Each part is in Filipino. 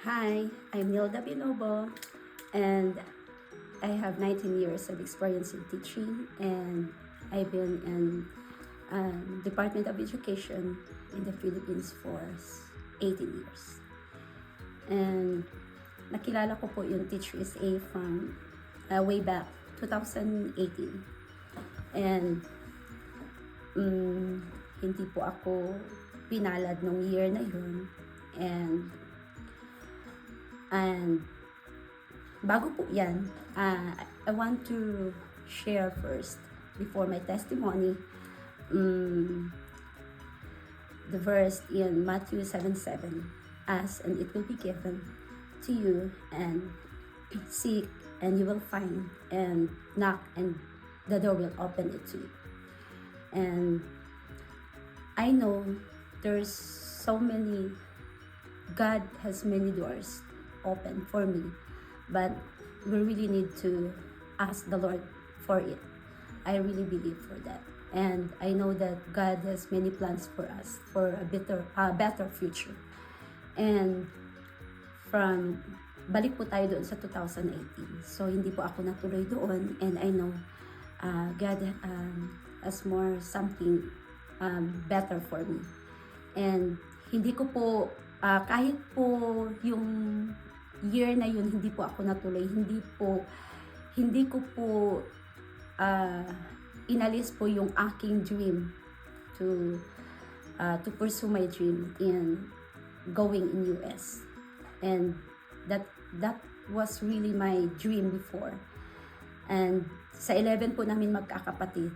Hi, I'm Nilda Binobo, and I have 19 years of experience in teaching, and I've been in Department of Education in the Philippines for 18 years. And nakilala ko po yung Teach USA from way back 2018. And hindi po ako pinalad nung year na yun. And bago po yan, I want to share first, before my testimony, the verse in Matthew 7:7. Ask and it will be given to you, and seek and you will find, and knock and the door will open it to you. And I know there's so many, God has many doors open for me, but we really need to ask the Lord for it. I really believe for that, and I know that God has many plans for us for a better future. And balik po tayo doon sa 2018. So hindi po ako natuloy doon, and I know God has more something better for me. And hindi ko po kahit po yung year na yun hindi po ako natuloy, hindi ko po inalis po yung aking dream to pursue my dream in going in US. And that was really my dream before. And sa 11 po namin magkakapatid,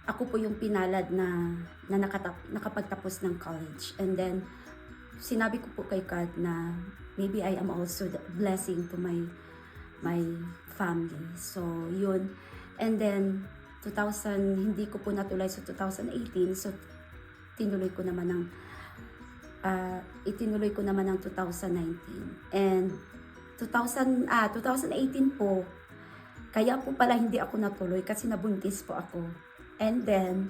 ako po yung pinalad na nakapagtapos ng college. And then sinabi ko po kay God na maybe I am also the blessing to my family. So yun. And then 2000, hindi ko po natuloy sa 2018. So itinuloy ko naman ng 2019. And 2018 po, kaya po pala hindi ako natuloy kasi nabuntis po ako. And then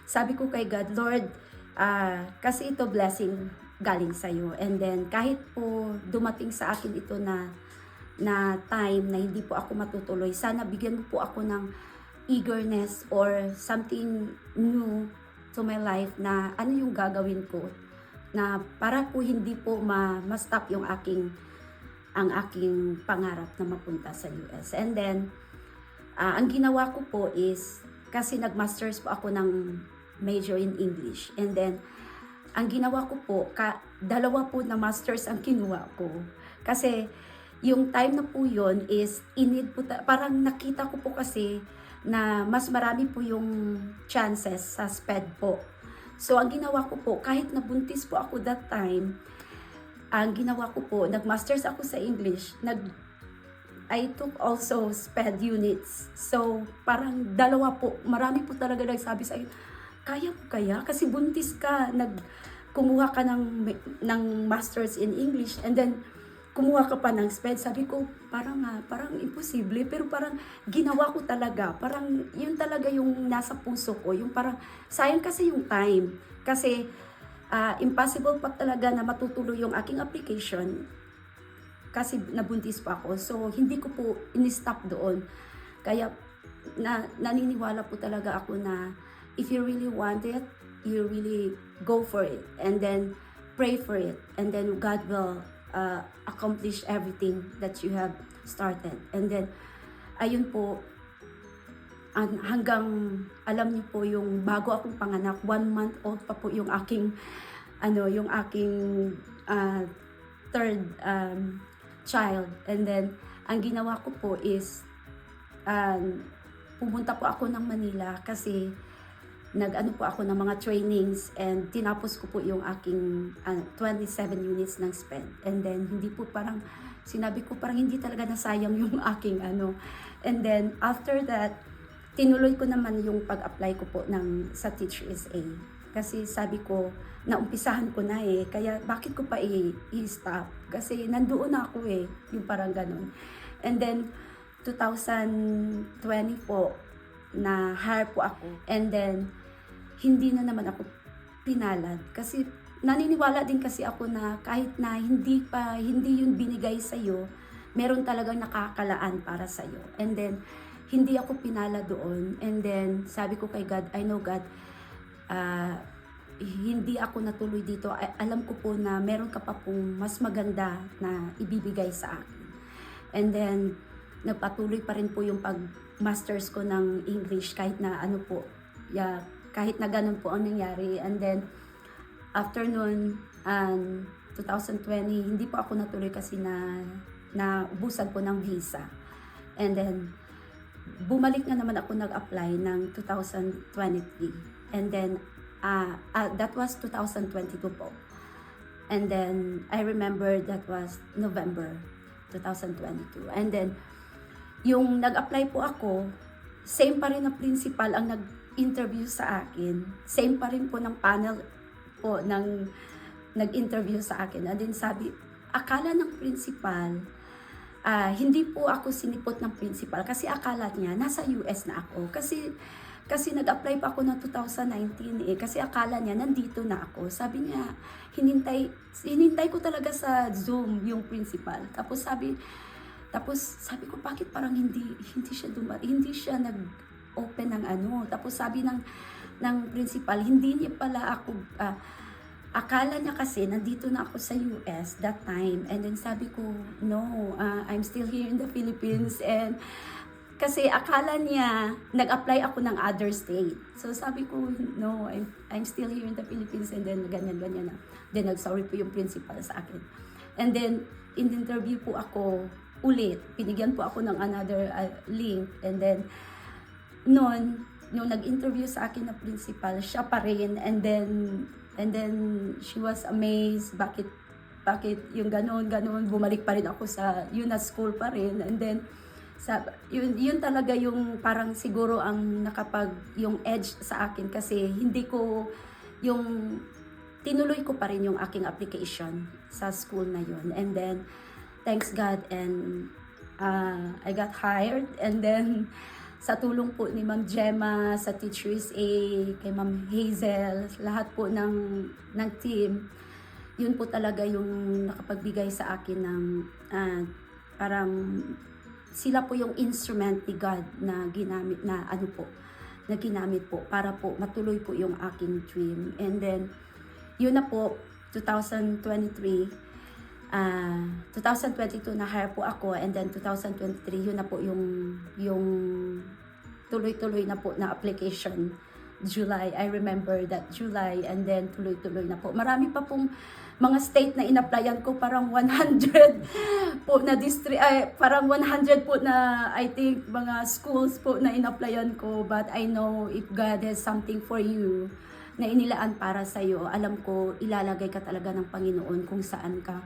sabi ko kay God, Lord, kasi ito blessing galing sa'yo. And then kahit po dumating sa akin ito na time na hindi po ako matutuloy, sana bigyan mo po ako ng eagerness or something new to my life, na ano yung gagawin ko na para po hindi po ma-stop ang aking pangarap na mapunta sa US. And then ang ginawa ko po is, kasi nag-masters po ako ng major in English, and then ang ginawa ko po, dalawa po na masters ang kinuha ko. Kasi yung time na po yun is parang nakita ko po kasi na mas marami po yung chances sa SPED po. So ang ginawa ko po, kahit nabuntis po ako that time, ang ginawa ko po, nag-masters ako sa English, I took also SPED units. So parang dalawa po, marami po talaga nagsabi sa akin, kaya mo kaya? Kasi buntis ka, kumuha ka ng masters in English, and then kumuha ka pa ng SPED. Sabi ko, parang imposible, pero parang ginawa ko talaga. Parang yun talaga yung nasa puso ko, yung parang sayang kasi yung time. Kasi impossible pa talaga na matutuloy yung aking application kasi nabuntis pa ako. So hindi ko po in-stop doon. Kaya naniniwala po talaga ako na if you really want it, you really go for it, and then pray for it, and then God will accomplish everything that you have started. And then ayun po, hanggang alam niyo po, yung bago akong panganak, 1 month old pa po yung aking third child. And then ang ginawa ko po is pumunta po ako ng Manila kasi nag-ano po ako ng mga trainings, and tinapos ko po yung aking 27 units ng SPED. And then sinabi ko parang hindi talaga nasayang yung aking And then after that, tinuloy ko naman yung pag-apply ko po sa Teach USA. Kasi sabi ko, naumpisahan ko na kaya bakit ko pa i-stop? Kasi nandoon na ako yung parang ganun. And then 2020 po, na hire po ako, and then hindi na naman ako pinalad kasi naniniwala din kasi ako na kahit na hindi yun binigay sa iyo, meron talagang nakakalaan para sa iyo. And then hindi ako pinala doon. And then sabi ko kay God, I know God, hindi ako natuloy dito. Alam ko po na meron ka pa pong mas maganda na ibibigay sa akin. And then nagpatuloy pa rin po yung pag-masters ko ng English kahit na ano po, kahit na ganun po ang nangyari. And then after nun, 2020, hindi po ako natuloy kasi na ubusan po ng visa. And then, bumalik na naman ako nag-apply ng 2023. And then, that was 2022 po. And then, I remember that was November 2022. And then, yung nag-apply po ako, same pa rin na principal ang nag-interview sa akin. Same pa rin po ng panel po ng nag-interview sa akin. And then sabi, akala ng principal, hindi po ako sinipot ng principal kasi akala niya nasa US na ako. Kasi nag-apply pa ako ng 2019 kasi akala niya nandito na ako. Sabi niya, hinintay ko talaga sa Zoom yung principal. Tapos sabi ko, bakit parang hindi siya nag-open ng ano. Tapos sabi ng principal, hindi niya pala ako, akala niya kasi nandito na ako sa US that time. And then sabi ko, no, I'm still here in the Philippines. And kasi akala niya, nag-apply ako ng other state. So sabi ko, no, I'm still here in the Philippines. And then ganyan na. Then nag-sorry po yung principal sa akin. And then, in the interview po ako ulit. Pinigyan po ako ng another link. And then, nung nag-interview sa akin na principal, siya pa rin. And then she was amazed bakit yung ganun, bumalik pa rin ako sa yun na school pa rin. And then yun talaga yung parang siguro ang yung edge sa akin kasi hindi ko yung tinuloy ko pa rin yung aking application sa school na yun. And then thanks God, and I got hired. And then sa tulong po ni Ma'am Gemma, sa Teachers A, kay Ma'am Hazel, lahat po ng team, yun po talaga yung nakapagbigay sa akin ng parang sila po yung instrument ni God na ginamit po para po matuloy po yung aking dream. And then yun na po 2023, 2022 na-hire po ako, and then 2023 yun na po yung tuloy-tuloy na po na application. July, I remember that July, and then tuloy-tuloy na po. Marami pa pong mga state na in-applyan ko, parang 100 po na district, parang 100 po na I think mga schools po na in-applyan ko. But I know if God has something for you na inilaan para sa iyo, alam ko ilalagay ka talaga ng Panginoon kung saan ka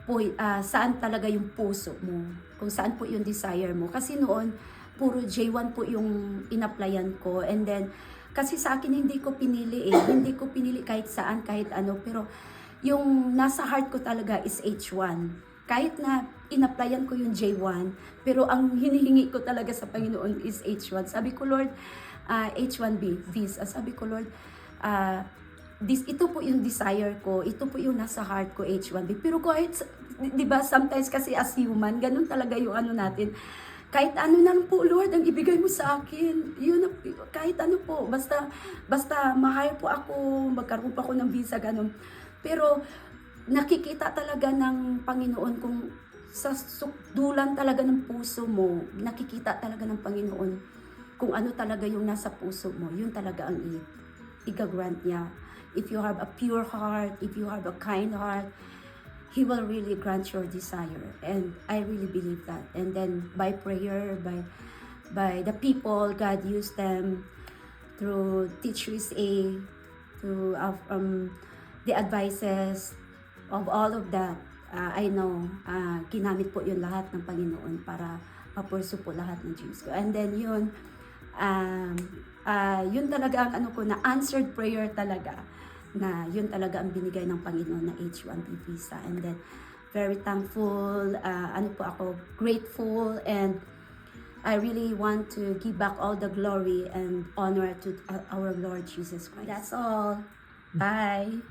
po, saan talaga yung puso mo, kung saan po yung desire mo. Kasi noon, puro J1 po yung in-applyan ko. And then, kasi sa akin hindi ko pinili hindi ko pinili kahit saan, kahit ano. Pero, yung nasa heart ko talaga is H1. Kahit na in-applyan ko yung J1, pero ang hinihingi ko talaga sa Panginoon is H1. Sabi ko, Lord, H1B, visa. Sabi ko, Lord, ito po yung desire ko, ito po yung nasa heart ko, H1B. Pero kahit, di ba, sometimes kasi as human, ganun talaga yung ano natin. Kahit ano na po, Lord, ang ibigay mo sa akin. Yun, kahit ano po, basta ma-hire po ako, magkaroon pa ako ng visa, ganun. Pero nakikita talaga ng Panginoon kung sa sukdulan talaga ng puso mo, nakikita talaga ng Panginoon kung ano talaga yung nasa puso mo. Yun talaga ang i-grant niya. If you have a pure heart, if you have a kind heart, He will really grant your desire. And I really believe that. And then by prayer, by the people, God used them through Teachers A, through the advices of all of that. I know, ginamit po yun lahat ng Panginoon para mapurso po lahat ng dreams ko. And then yun, yun talaga ang ano ko, na answered prayer talaga, na yun talaga ang binigay ng Panginoon na H1B visa. And then very thankful, grateful, and I really want to give back all the glory and honor to our Lord Jesus Christ. That's all. Bye.